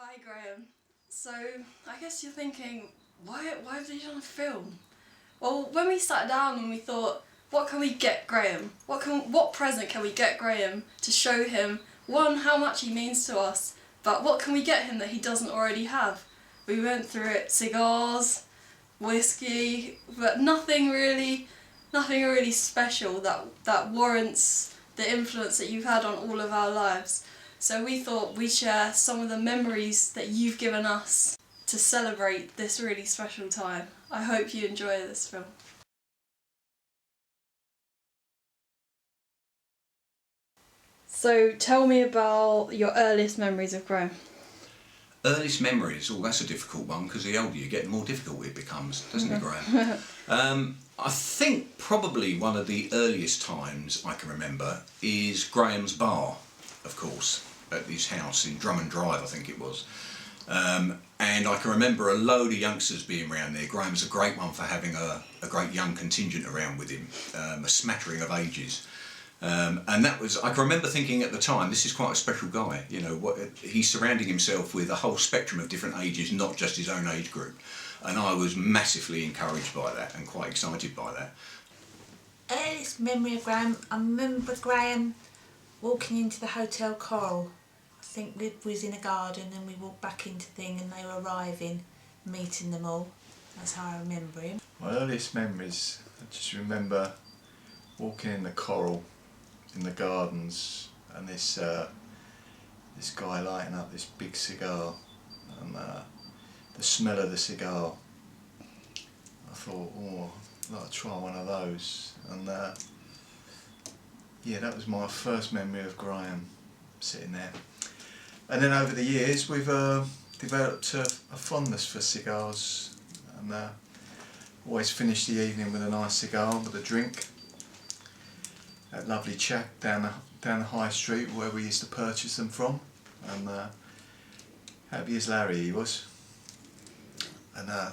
Hi Graham. So I guess you're thinking, why have they done a film? Well, when we sat down and we thought, what can we get Graham? What present can we get Graham to show him, one, how much he means to us, but what can we get him that he doesn't already have? We went through it, cigars, whiskey, but nothing really special that warrants the influence that you've had on all of our lives. So we thought we'd share some of the memories that you've given us to celebrate this really special time. I hope you enjoy this film. So tell me about your earliest memories of Graham. Earliest memories, oh that's a difficult one, because the older you get the more difficult it becomes, doesn't it, Graham? I think probably one of the earliest times I can remember is Graham's bar, of course, at his house in Drummond Drive, I think it was. And I can remember a load of youngsters being around there. Graham's a great one for having a great young contingent around with him, a smattering of ages. And that was, I can remember thinking at the time, this is quite a special guy, you know, he's surrounding himself with a whole spectrum of different ages, not just his own age group. And I was massively encouraged by that and quite excited by that. Earliest memory of Graham, I remember Graham walking into the Hotel Coral. I think we was in a garden and we walked back into the thing and they were arriving, meeting them all. That's how I remember him. My earliest memories, I just remember walking in the Coral in the gardens and this guy lighting up this big cigar and the smell of the cigar. I thought, oh, I'd like to try one of those, and yeah, that was my first memory of Graham sitting there. And then over the years we've developed a fondness for cigars, and always finish the evening with a nice cigar with a drink. That lovely chap down the high street where we used to purchase them from, and happy as Larry he was. And I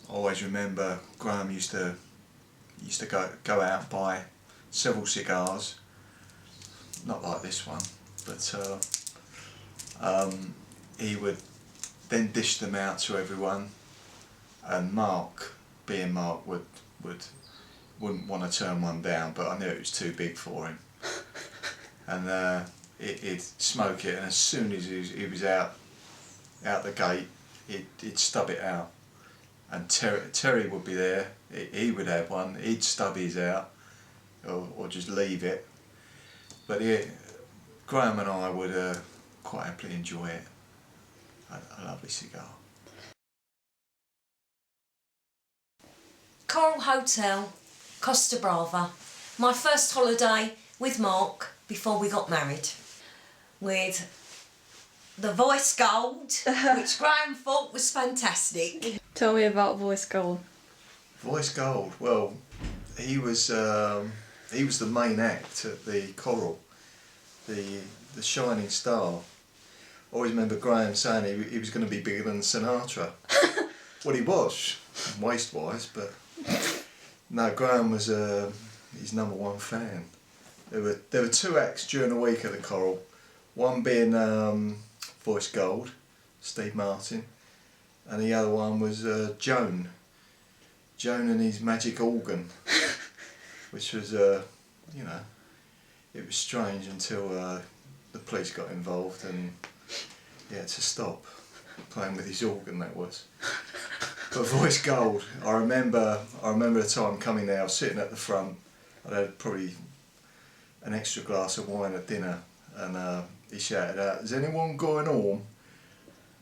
always remember Graham used to go out and buy several cigars, not like this one, but he would then dish them out to everyone, and Mark, being Mark, wouldn't want to turn one down, but I knew it was too big for him. And he'd smoke it, and as soon as he was out the gate, he'd stub it out. And Terry would be there, he would have one, he'd stub his out, or just leave it. But Graham and I would quite happily enjoy it. A lovely cigar. Coral Hotel, Costa Brava. My first holiday with Mark before we got married. With the Voice Gold, which Graham thought was fantastic. Tell me about Voice Gold. Voice Gold, well, he was the main act at the Coral, the shining star. I always remember Graham saying he was going to be bigger than Sinatra. Well, he was, waist-wise, but no, Graham was his #1 fan. There were two acts during the week at the Coral, one being Voice Gold, Steve Martin, and the other one was Joan and his magic organ, which was, you know, it was strange until the police got involved and he had to stop playing with his organ, that was. But Voice Gold, I remember the time coming there, I was sitting at the front, I'd had probably an extra glass of wine at dinner, and he shouted out, "Is anyone going home?"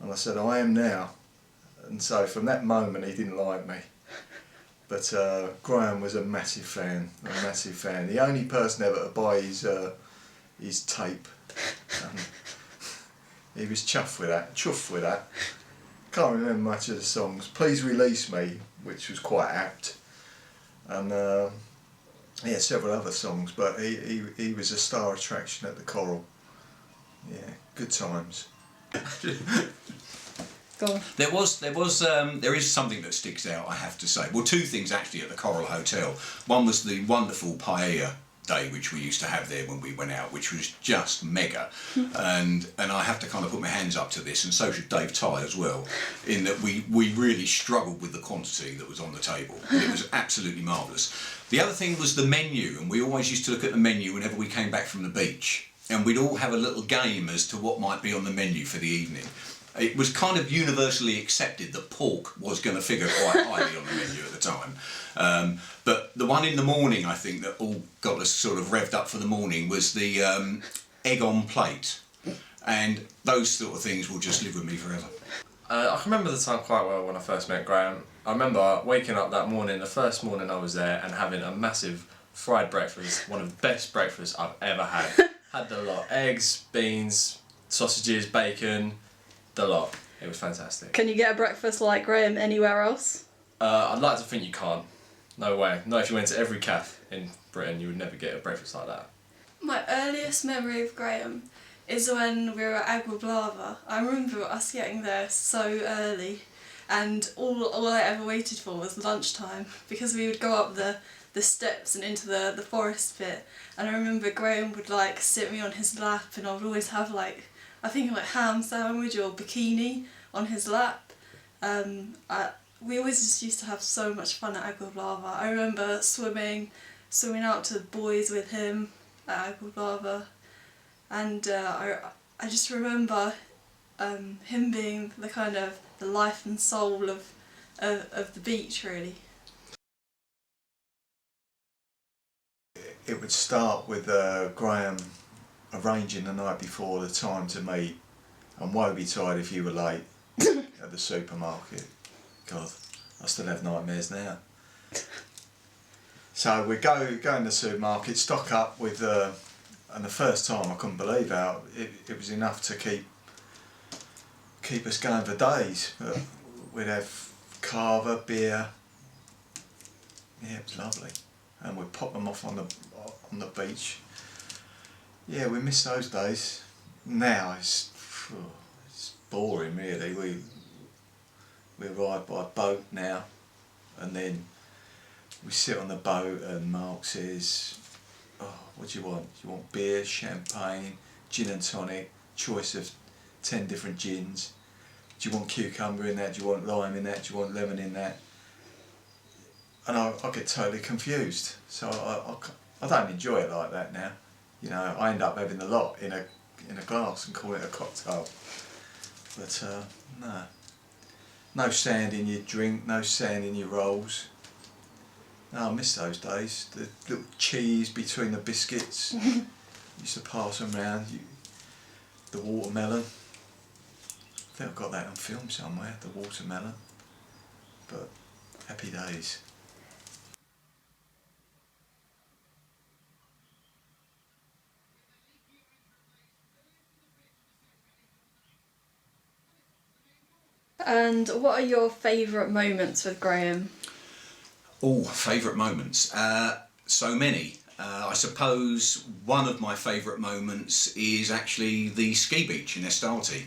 And I said, "I am now." And so from that moment he didn't like me. But Graham was a massive fan. The only person ever to buy his tape. And he was chuffed with that. Can't remember much of the songs. Please Release Me, which was quite apt. And he had several other songs, but he was a star attraction at the Coral. Yeah, good times. There is something that sticks out, I have to say. Well, two things actually at the Coral Hotel. One was the wonderful paella day which we used to have there when we went out, which was just mega. and I have to kind of put my hands up to this, and so should Dave Tye as well, in that we really struggled with the quantity that was on the table. It was absolutely marvellous. The other thing was the menu, and we always used to look at the menu whenever we came back from the beach, and we'd all have a little game as to what might be on the menu for the evening. It was kind of universally accepted that pork was going to figure quite highly on the menu at the time. But the one in the morning, I think, that all got us sort of revved up for the morning was the egg on plate. And those sort of things will just live with me forever. I can remember the time quite well when I first met Graham. I remember waking up that morning, the first morning I was there, and having a massive fried breakfast, one of the best breakfasts I've ever had. Had the lot. Eggs, beans, sausages, bacon, the lot. It was fantastic. Can you get a breakfast like Graham anywhere else? I'd like to think you can't. No way. Not if you went to every cafe in Britain, you would never get a breakfast like that. My earliest memory of Graham is when we were at Agua Blava. I remember us getting there so early, and all I ever waited for was lunchtime, because we would go up the steps and into the forest bit, and I remember Graham would like sit me on his lap, and I would always have like, I think like ham sandwich or bikini on his lap. We always just used to have so much fun at Agua Blava. I remember swimming out to the buoys with him at Agua Blava, and I just remember him being the kind of the life and soul of the beach, really. It would start with Graham arranging the night before the time to meet, and woe betide if you were late at the supermarket. God, I still have nightmares now. So we'd go in the supermarket, stock up with, and the first time I couldn't believe how it was enough to keep us going for days. But we'd have carver, beer. Yeah, it was lovely, and we'd pop them off on the beach. Yeah, we miss those days. Now it's boring, really. We arrive by boat now, and then we sit on the boat, and Mark says, "Oh, what do you want? Do you want beer, champagne, gin and tonic? Choice of 10 different gins. Do you want cucumber in that? Do you want lime in that? Do you want lemon in that?" And I get totally confused. So I don't enjoy it like that now. You know, I end up having a lot in a glass and call it a cocktail. But no sand in your drink, no sand in your rolls. No, I miss those days. The little cheese between the biscuits. Used to pass them round. The watermelon. I think I've got that on film somewhere, the watermelon. But happy days. And what are your favourite moments with Graham? Oh, favourite moments. So many. I suppose one of my favourite moments is actually the ski beach in Estarte.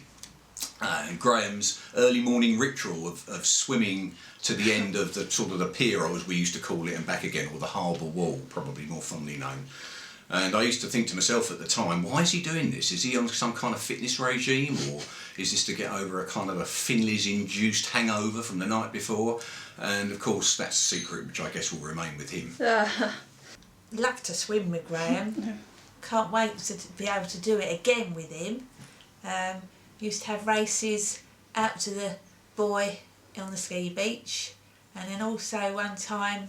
And Graham's early morning ritual of swimming to the end of the sort of the pier, as we used to call it, and back again, or the harbour wall, probably more fondly known. And I used to think to myself at the time, why is he doing this? Is he on some kind of fitness regime, or is this to get over a kind of a Finley's induced hangover from the night before? And of course that's a secret which I guess will remain with him. Love to swim with Graham. Can't wait to be able to do it again with him. Used to have races out to the buoy on the ski beach, and then also one time,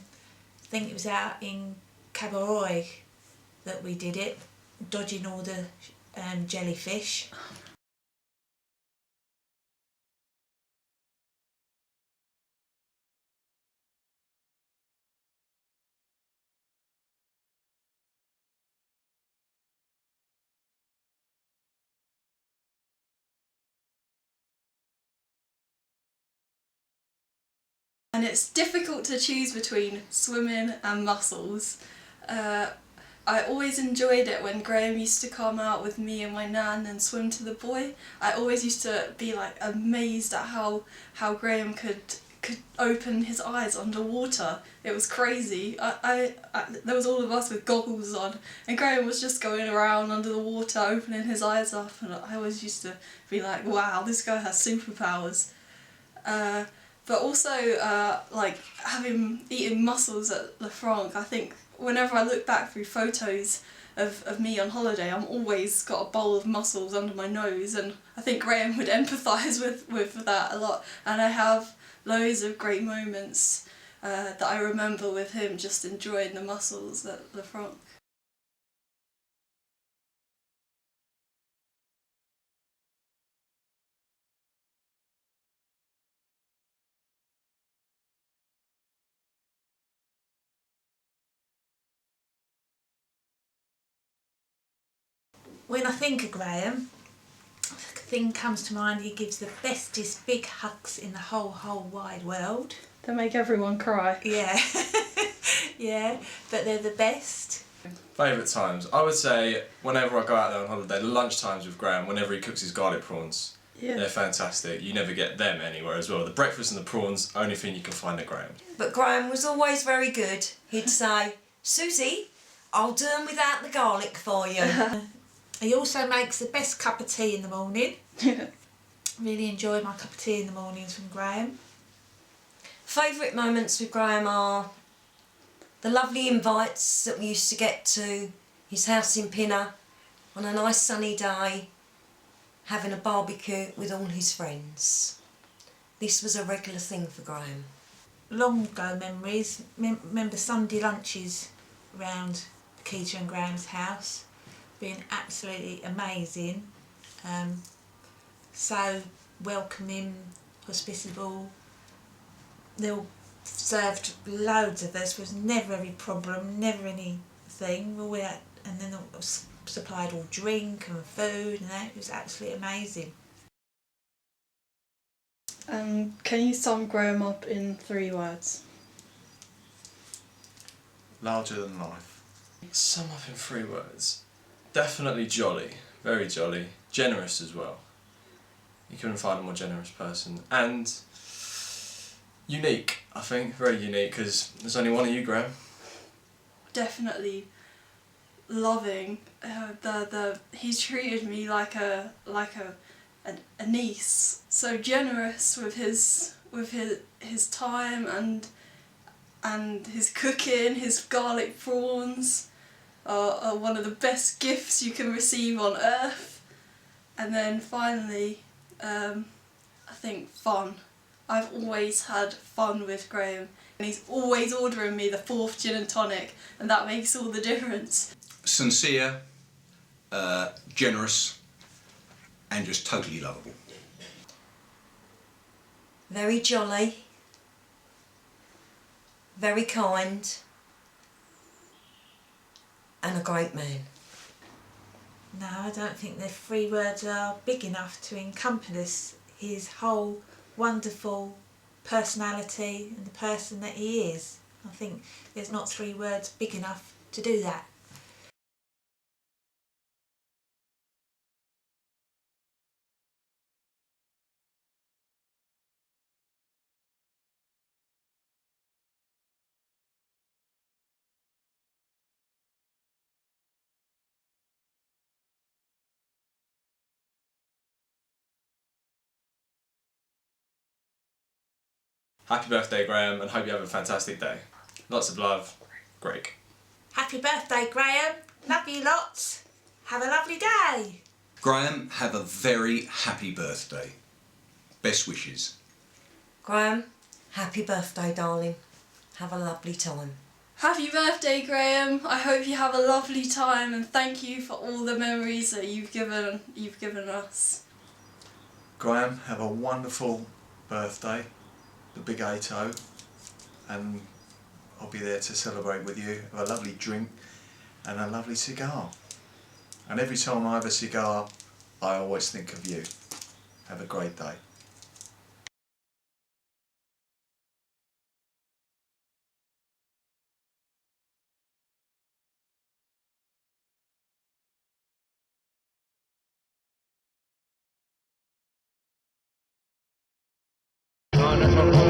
I think it was out in Cabaroy that we did it, dodging all the jellyfish. And it's difficult to choose between swimming and mussels. I always enjoyed it when Graham used to come out with me and my nan and swim to the buoy. I always used to be like amazed at how Graham could could open his eyes underwater. It was crazy. There was all of us with goggles on, and Graham was just going around under the water opening his eyes up, and I always used to be like, wow, this guy has superpowers. But also, like, eating mussels at Le Franc, I think whenever I look back through photos of me on holiday, I'm always got a bowl of mussels under my nose, and I think Graham would empathise with that a lot. And I have loads of great moments that I remember with him just enjoying the mussels at Le Franc. When I think of Graham, the thing comes to mind, he gives the bestest big hugs in the whole wide world. They make everyone cry. Yeah, yeah, but they're the best. Favourite times? I would say whenever I go out there on holiday, lunch times with Graham, whenever he cooks his garlic prawns. Yeah. They're fantastic. You never get them anywhere as well. The breakfast and the prawns, only thing you can find at Graham. But Graham was always very good. He'd say, Susie, I'll do 'em without the garlic for you. He also makes the best cup of tea in the morning. Really enjoy my cup of tea in the mornings from Graham. Favourite moments with Graham are the lovely invites that we used to get to his house in Pinner on a nice sunny day, having a barbecue with all his friends. This was a regular thing for Graham. Long ago memories, remember Sunday lunches around Keita and Graham's house, being absolutely amazing. So welcoming, hospitable. They all served loads of us, was never any problem, never anything. And then they supplied all drink and food and that. It was absolutely amazing. Can you sum Graham up in 3 words? Larger than life. Sum up in 3 words. Definitely jolly. Very jolly. Generous as well. You couldn't find a more generous person. And unique, I think. Very unique, because there's only one of you, Graham. Definitely loving. He treated me like a niece. So generous with his time and his cooking. His garlic prawns are one of the best gifts you can receive on earth. And then finally, I think fun. I've always had fun with Graham, and he's always ordering me the 4th gin and tonic, and that makes all the difference. Sincere, generous, and just totally lovable. Very jolly, very kind, and a great man. No, I don't think the 3 words are big enough to encompass his whole wonderful personality and the person that he is. I think there's not 3 words big enough to do that. Happy birthday, Graham, and hope you have a fantastic day. Lots of love, Greg. Happy birthday, Graham. Love you lots. Have a lovely day. Graham, have a very happy birthday. Best wishes. Graham, happy birthday, darling. Have a lovely time. Happy birthday, Graham. I hope you have a lovely time, and thank you for all the memories that you've given us. Graham, have a wonderful birthday, the big 80, and I'll be there to celebrate with you. Have a lovely drink and a lovely cigar. And every time I have a cigar, I always think of you. Have a great day. Oh, that's